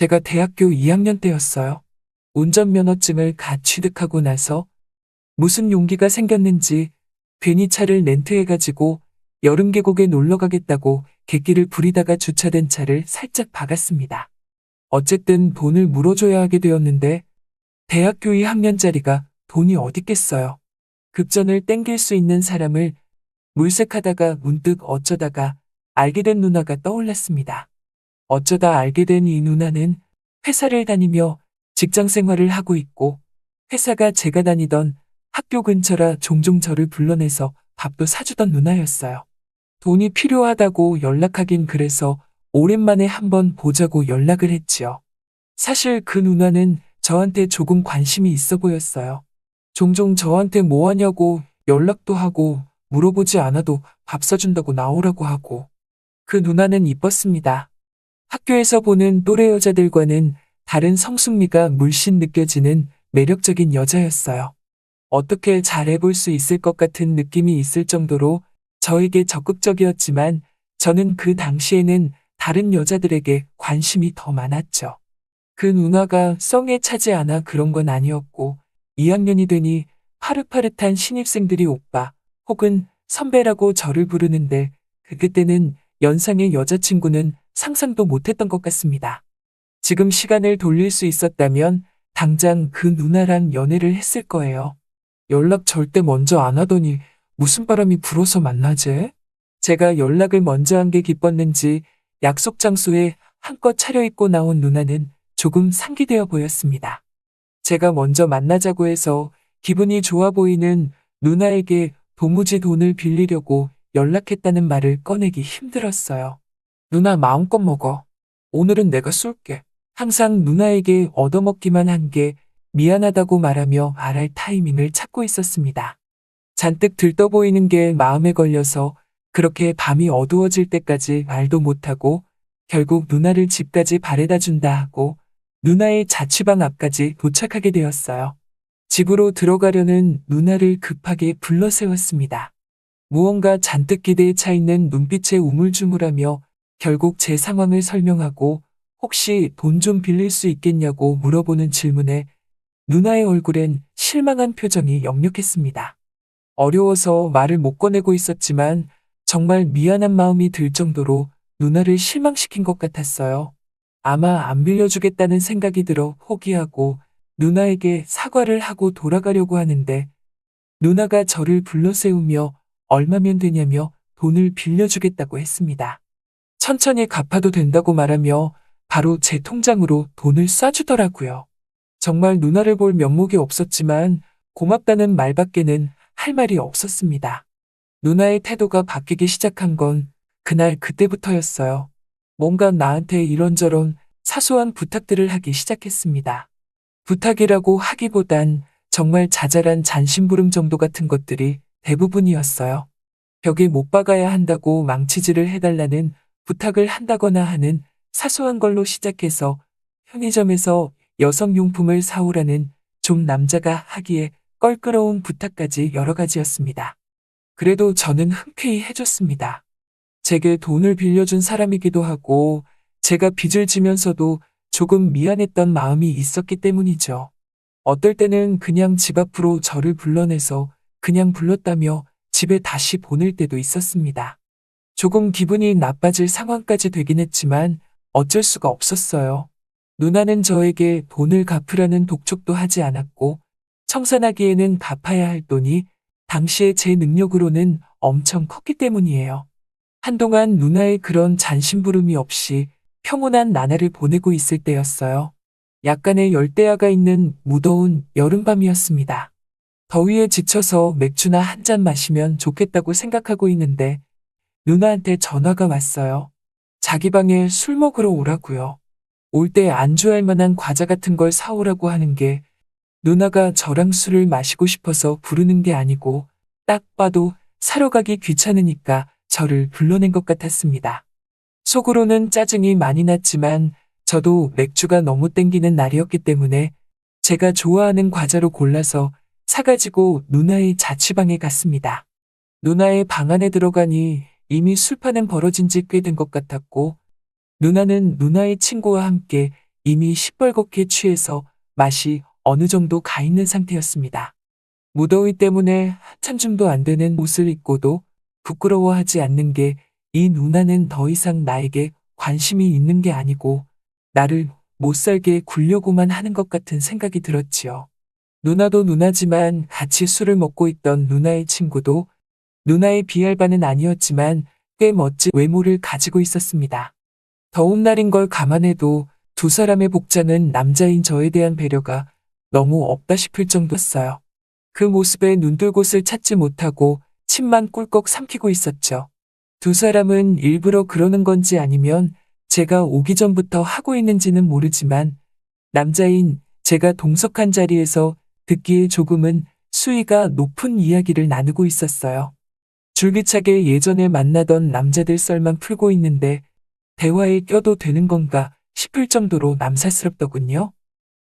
제가 대학교 2학년 때였어요. 운전면허증을 갓 취득하고 나서 무슨 용기가 생겼는지 괜히 차를 렌트해가지고 여름 계곡에 놀러 가겠다고 객기를 부리다가 주차된 차를 살짝 박았습니다. 어쨌든 돈을 물어줘야 하게 되었는데 대학교 2학년짜리가 돈이 어딨겠어요. 급전을 땡길 수 있는 사람을 물색하다가 문득 어쩌다가 알게 된 누나가 떠올랐습니다. 어쩌다 알게 된 이 누나는 회사를 다니며 직장 생활을 하고 있고 회사가 제가 다니던 학교 근처라 종종 저를 불러내서 밥도 사주던 누나였어요. 돈이 필요하다고 연락하긴 그래서 오랜만에 한번 보자고 연락을 했지요. 사실 그 누나는 저한테 조금 관심이 있어 보였어요. 종종 저한테 뭐 하냐고 연락도 하고 물어보지 않아도 밥 사준다고 나오라고 하고. 그 누나는 이뻤습니다. 학교에서 보는 또래 여자들과는 다른 성숙미가 물씬 느껴지는 매력적인 여자였어요. 어떻게 잘해볼 수 있을 것 같은 느낌이 있을 정도로 저에게 적극적이었지만 저는 그 당시에는 다른 여자들에게 관심이 더 많았죠. 그 누나가 썽에 차지 않아 그런 건 아니었고 2학년이 되니 파릇파릇한 신입생들이 오빠 혹은 선배라고 저를 부르는데 그때는 연상의 여자친구는 상상도 못했던 것 같습니다. 지금 시간을 돌릴 수 있었다면 당장 그 누나랑 연애를 했을 거예요. 연락 절대 먼저 안 하더니 무슨 바람이 불어서 만나지? 제가 연락을 먼저 한 게 기뻤는지 약속 장소에 한껏 차려입고 나온 누나는 조금 상기되어 보였습니다. 제가 먼저 만나자고 해서 기분이 좋아 보이는 누나에게 도무지 돈을 빌리려고 연락했다는 말을 꺼내기 힘들었어요. 누나 마음껏 먹어. 오늘은 내가 쏠게. 항상 누나에게 얻어먹기만 한 게 미안하다고 말하며 말할 타이밍을 찾고 있었습니다. 잔뜩 들떠 보이는 게 마음에 걸려서 그렇게 밤이 어두워질 때까지 말도 못하고 결국 누나를 집까지 바래다 준다 하고 누나의 자취방 앞까지 도착하게 되었어요. 집으로 들어가려는 누나를 급하게 불러 세웠습니다. 무언가 잔뜩 기대에 차 있는 눈빛에 우물쭈물하며 결국 제 상황을 설명하고 혹시 돈 좀 빌릴 수 있겠냐고 물어보는 질문에 누나의 얼굴엔 실망한 표정이 역력했습니다. 어려워서 말을 못 꺼내고 있었지만 정말 미안한 마음이 들 정도로 누나를 실망시킨 것 같았어요. 아마 안 빌려주겠다는 생각이 들어 포기하고 누나에게 사과를 하고 돌아가려고 하는데 누나가 저를 불러 세우며 얼마면 되냐며 돈을 빌려주겠다고 했습니다. 천천히 갚아도 된다고 말하며 바로 제 통장으로 돈을 쏴주더라고요. 정말 누나를 볼 면목이 없었지만 고맙다는 말밖에는 할 말이 없었습니다. 누나의 태도가 바뀌기 시작한 건 그날 그때부터였어요. 뭔가 나한테 이런저런 사소한 부탁들을 하기 시작했습니다. 부탁이라고 하기보단 정말 자잘한 잔심부름 정도 같은 것들이 대부분이었어요. 벽에 못 박아야 한다고 망치질을 해달라는 부탁을 한다거나 하는 사소한 걸로 시작해서 편의점에서 여성용품을 사오라는 좀 남자가 하기에 껄끄러운 부탁까지 여러 가지였습니다. 그래도 저는 흔쾌히 해줬습니다. 제게 돈을 빌려준 사람이기도 하고 제가 빚을 지면서도 조금 미안했던 마음이 있었기 때문이죠. 어떨 때는 그냥 집 앞으로 저를 불러내서 그냥 불렀다며 집에 다시 보낼 때도 있었습니다. 조금 기분이 나빠질 상황까지 되긴 했지만 어쩔 수가 없었어요. 누나는 저에게 돈을 갚으라는 독촉도 하지 않았고 청산하기에는 갚아야 할 돈이 당시에 제 능력으로는 엄청 컸기 때문이에요. 한동안 누나의 그런 잔심부름이 없이 평온한 나날을 보내고 있을 때였어요. 약간의 열대야가 있는 무더운 여름밤이었습니다. 더위에 지쳐서 맥주나 한 잔 마시면 좋겠다고 생각하고 있는데 누나한테 전화가 왔어요. 자기 방에 술 먹으러 오라고요. 올 때 안주할 만한 과자 같은 걸 사오라고 하는 게 누나가 저랑 술을 마시고 싶어서 부르는 게 아니고 딱 봐도 사러 가기 귀찮으니까 저를 불러낸 것 같았습니다. 속으로는 짜증이 많이 났지만 저도 맥주가 너무 땡기는 날이었기 때문에 제가 좋아하는 과자로 골라서 사가지고 누나의 자취방에 갔습니다. 누나의 방 안에 들어가니 이미 술판은 벌어진 지 꽤 된 것 같았고 누나는 누나의 친구와 함께 이미 시뻘겋게 취해서 맛이 어느 정도 가 있는 상태였습니다. 무더위 때문에 한참 줌도 안 되는 옷을 입고도 부끄러워하지 않는 게 이 누나는 더 이상 나에게 관심이 있는 게 아니고 나를 못 살게 굴려고만 하는 것 같은 생각이 들었지요. 누나도 누나지만 같이 술을 먹고 있던 누나의 친구도 누나의 비할 바는 아니었지만 꽤 멋진 외모를 가지고 있었습니다. 더운 날인 걸 감안해도 두 사람의 복장은 남자인 저에 대한 배려가 너무 없다 싶을 정도였어요. 그 모습에 눈뜰 곳을 찾지 못하고 침만 꿀꺽 삼키고 있었죠. 두 사람은 일부러 그러는 건지 아니면 제가 오기 전부터 하고 있는지는 모르지만 남자인 제가 동석한 자리에서 듣기에 조금은 수위가 높은 이야기를 나누고 있었어요. 줄기차게 예전에 만나던 남자들 썰만 풀고 있는데 대화에 껴도 되는 건가 싶을 정도로 남사스럽더군요.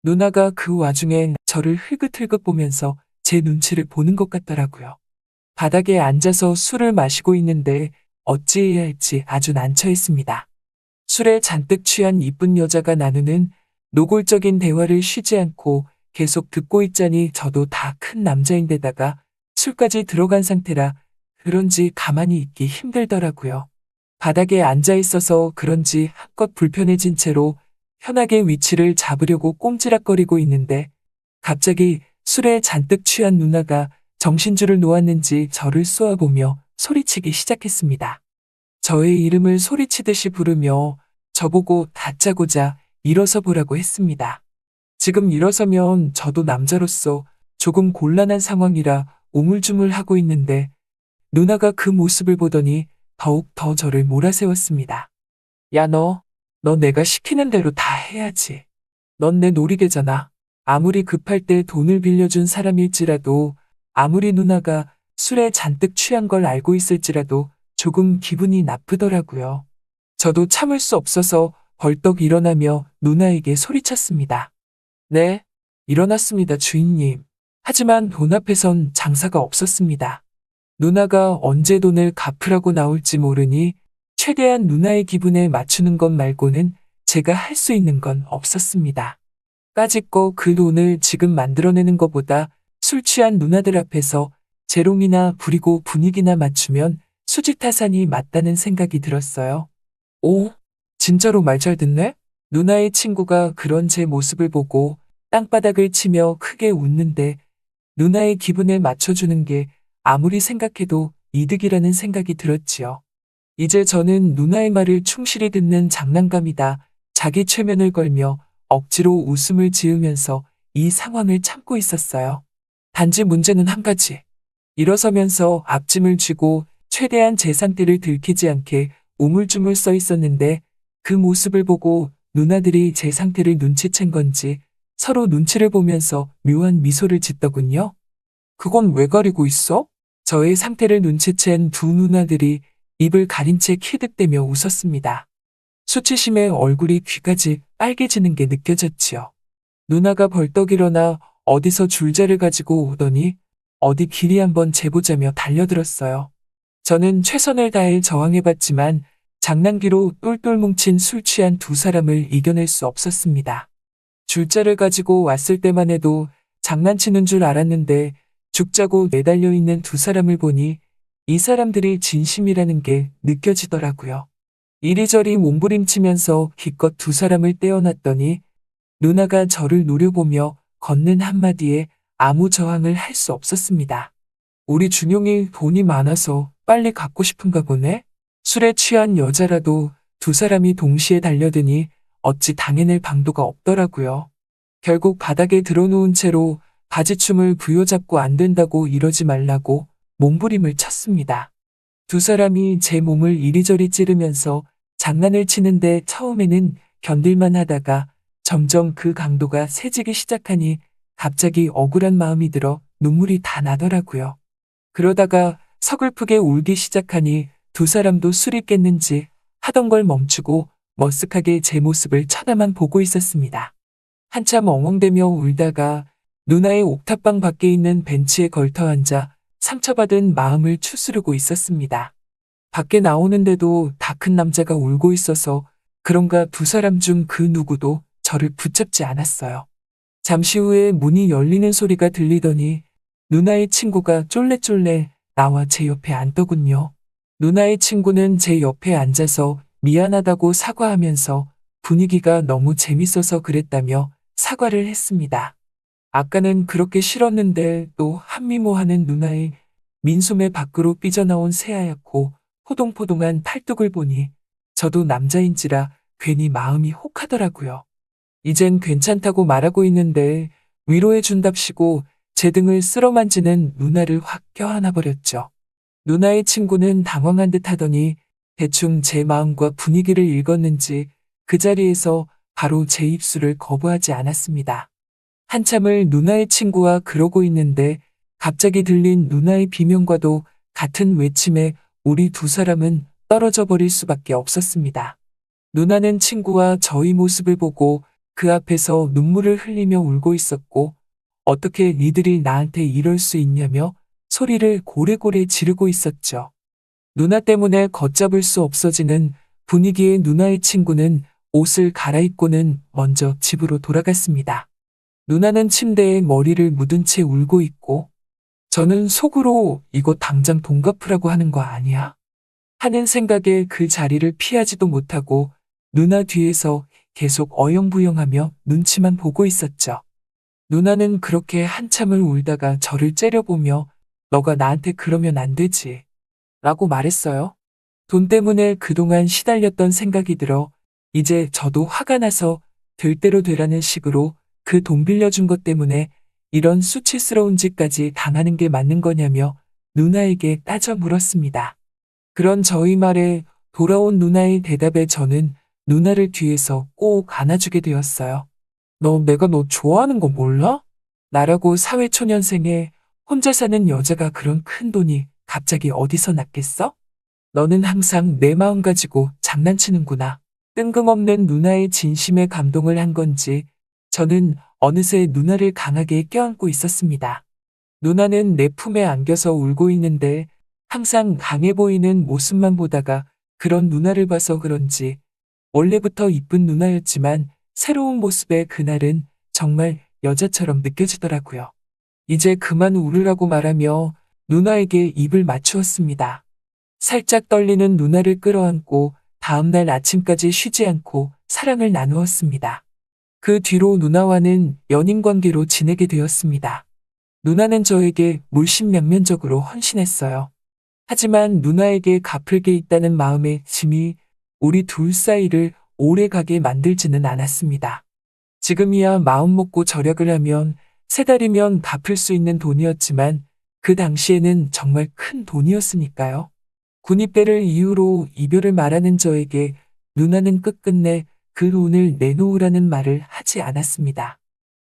누나가 그 와중에 저를 흘긋흘긋 보면서 제 눈치를 보는 것 같더라고요. 바닥에 앉아서 술을 마시고 있는데 어찌해야 할지 아주 난처했습니다. 술에 잔뜩 취한 이쁜 여자가 나누는 노골적인 대화를 쉬지 않고 계속 듣고 있자니 저도 다 큰 남자인데다가 술까지 들어간 상태라 그런지 가만히 있기 힘들더라고요. 바닥에 앉아 있어서 그런지 한껏 불편해진 채로 편하게 위치를 잡으려고 꼼지락거리고 있는데 갑자기 술에 잔뜩 취한 누나가 정신줄을 놓았는지 저를 쏘아보며 소리치기 시작했습니다. 저의 이름을 소리치듯이 부르며 저보고 다짜고짜 일어서 보라고 했습니다. 지금 일어서면 저도 남자로서 조금 곤란한 상황이라 우물쭈물하고 있는데 누나가 그 모습을 보더니 더욱 더 저를 몰아세웠습니다. 야 너 내가 시키는 대로 다 해야지. 넌 내 놀이개잖아. 아무리 급할 때 돈을 빌려준 사람일지라도 아무리 누나가 술에 잔뜩 취한 걸 알고 있을지라도 조금 기분이 나쁘더라고요. 저도 참을 수 없어서 벌떡 일어나며 누나에게 소리쳤습니다. 네, 일어났습니다, 주인님. 하지만 돈 앞에선 장사가 없었습니다. 누나가 언제 돈을 갚으라고 나올지 모르니 최대한 누나의 기분에 맞추는 것 말고는 제가 할 수 있는 건 없었습니다. 까짓거 그 돈을 지금 만들어내는 것보다 술 취한 누나들 앞에서 재롱이나 부리고 분위기나 맞추면 수지타산이 맞다는 생각이 들었어요. 오, 진짜로 말 잘 듣네? 누나의 친구가 그런 제 모습을 보고 땅바닥을 치며 크게 웃는데 누나의 기분에 맞춰주는 게 아무리 생각해도 이득이라는 생각이 들었지요. 이제 저는 누나의 말을 충실히 듣는 장난감이다. 자기 최면을 걸며 억지로 웃음을 지으면서 이 상황을 참고 있었어요. 단지 문제는 한 가지. 일어서면서 앞짐을 쥐고 최대한 제 상태를 들키지 않게 우물쭈물 써 있었는데 그 모습을 보고 누나들이 제 상태를 눈치챈 건지 서로 눈치를 보면서 묘한 미소를 짓더군요. 그건 왜 가리고 있어? 저의 상태를 눈치챈 두 누나들이 입을 가린 채 키득대며 웃었습니다. 수치심에 얼굴이 귀까지 빨개지는 게 느껴졌지요. 누나가 벌떡 일어나 어디서 줄자를 가지고 오더니 어디 길이 한번 재보자며 달려들었어요. 저는 최선을 다해 저항해봤지만 장난기로 똘똘 뭉친 술 취한 두 사람을 이겨낼 수 없었습니다. 줄자를 가지고 왔을 때만 해도 장난치는 줄 알았는데 죽자고 매달려 있는 두 사람을 보니 이 사람들이 진심이라는 게 느껴지더라고요. 이리저리 몸부림치면서 기껏 두 사람을 떼어놨더니 누나가 저를 노려보며 걷는 한마디에 아무 저항을 할 수 없었습니다. 우리 준용이 돈이 많아서 빨리 갖고 싶은가 보네? 술에 취한 여자라도 두 사람이 동시에 달려드니 어찌 당해낼 방도가 없더라고요. 결국 바닥에 들어누운 채로 바지춤을 부여잡고 안 된다고 이러지 말라고 몸부림을 쳤습니다. 두 사람이 제 몸을 이리저리 찌르면서 장난을 치는데 처음에는 견딜만 하다가 점점 그 강도가 세지기 시작하니 갑자기 억울한 마음이 들어 눈물이 다 나더라고요. 그러다가 서글프게 울기 시작하니 두 사람도 술이 깼는지 하던 걸 멈추고 머쓱하게 제 모습을 쳐다만 보고 있었습니다. 한참 엉엉대며 울다가 누나의 옥탑방 밖에 있는 벤치에 걸터 앉아 상처받은 마음을 추스르고 있었습니다. 밖에 나오는데도 다 큰 남자가 울고 있어서 그런가 두 사람 중 그 누구도 저를 붙잡지 않았어요. 잠시 후에 문이 열리는 소리가 들리더니 누나의 친구가 쫄래쫄래 나와 제 옆에 앉더군요. 누나의 친구는 제 옆에 앉아서 미안하다고 사과하면서 분위기가 너무 재밌어서 그랬다며 사과를 했습니다. 아까는 그렇게 싫었는데 또 한미모하는 누나의 민소매 밖으로 삐져나온 새하얗고 포동포동한 팔뚝을 보니 저도 남자인지라 괜히 마음이 혹하더라고요. 이젠 괜찮다고 말하고 있는데 위로해준답시고 제 등을 쓸어만지는 누나를 확 껴안아버렸죠. 누나의 친구는 당황한 듯 하더니 대충 제 마음과 분위기를 읽었는지 그 자리에서 바로 제 입술을 거부하지 않았습니다. 한참을 누나의 친구와 그러고 있는데 갑자기 들린 누나의 비명과도 같은 외침에 우리 두 사람은 떨어져 버릴 수밖에 없었습니다. 누나는 친구와 저희 모습을 보고 그 앞에서 눈물을 흘리며 울고 있었고 어떻게 니들이 나한테 이럴 수 있냐며 소리를 고래고래 지르고 있었죠. 누나 때문에 걷잡을 수 없어지는 분위기의 누나의 친구는 옷을 갈아입고는 먼저 집으로 돌아갔습니다. 누나는 침대에 머리를 묻은 채 울고 있고 저는 속으로 이거 당장 돈 갚으라고 하는 거 아니야? 하는 생각에 그 자리를 피하지도 못하고 누나 뒤에서 계속 어영부영하며 눈치만 보고 있었죠. 누나는 그렇게 한참을 울다가 저를 째려보며 너가 나한테 그러면 안 되지. 라고 말했어요. 돈 때문에 그동안 시달렸던 생각이 들어 이제 저도 화가 나서 될 대로 되라는 식으로 그 돈 빌려준 것 때문에 이런 수치스러운 짓까지 당하는 게 맞는 거냐며 누나에게 따져 물었습니다. 그런 저희 말에 돌아온 누나의 대답에 저는 누나를 뒤에서 꼭 안아주게 되었어요. 내가 너 좋아하는 거 몰라? 나라고 사회초년생에 혼자 사는 여자가 그런 큰 돈이 갑자기 어디서 났겠어? 너는 항상 내 마음 가지고 장난치는구나. 뜬금없는 누나의 진심에 감동을 한 건지 저는 어느새 누나를 강하게 껴안고 있었습니다. 누나는 내 품에 안겨서 울고 있는데 항상 강해 보이는 모습만 보다가 그런 누나를 봐서 그런지 원래부터 이쁜 누나였지만 새로운 모습의 그날은 정말 여자처럼 느껴지더라고요. 이제 그만 울으라고 말하며 누나에게 입을 맞추었습니다. 살짝 떨리는 누나를 끌어안고 다음날 아침까지 쉬지 않고 사랑을 나누었습니다. 그 뒤로 누나와는 연인 관계로 지내게 되었습니다. 누나는 저에게 물심양면적으로 헌신했어요. 하지만 누나에게 갚을 게 있다는 마음의 짐이 우리 둘 사이를 오래 가게 만들지는 않았습니다. 지금이야 마음 먹고 절약을 하면 3달이면 갚을 수 있는 돈이었지만 그 당시에는 정말 큰 돈이었으니까요. 군입대를 이유로 이별을 말하는 저에게 누나는 끝끝내 그 돈을 내놓으라는 말을 하지 않았습니다.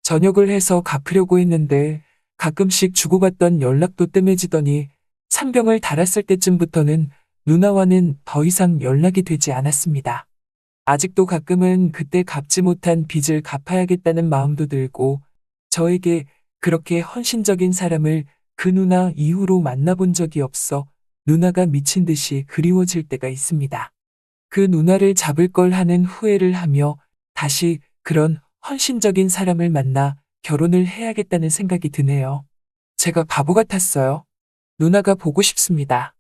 전역을 해서 갚으려고 했는데 가끔씩 주고받던 연락도 뜸해지더니 상병을 달았을 때쯤부터는 누나와는 더 이상 연락이 되지 않았습니다. 아직도 가끔은 그때 갚지 못한 빚을 갚아야겠다는 마음도 들고 저에게 그렇게 헌신적인 사람을 그 누나 이후로 만나본 적이 없어 누나가 미친 듯이 그리워질 때가 있습니다. 그 누나를 잡을 걸 하는 후회를 하며 다시 그런 헌신적인 사람을 만나 결혼을 해야겠다는 생각이 드네요. 제가 바보 같았어요. 누나가 보고 싶습니다.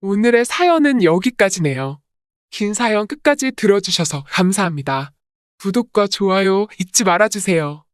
오늘의 사연은 여기까지네요. 긴 사연 끝까지 들어주셔서 감사합니다. 구독과 좋아요 잊지 말아주세요.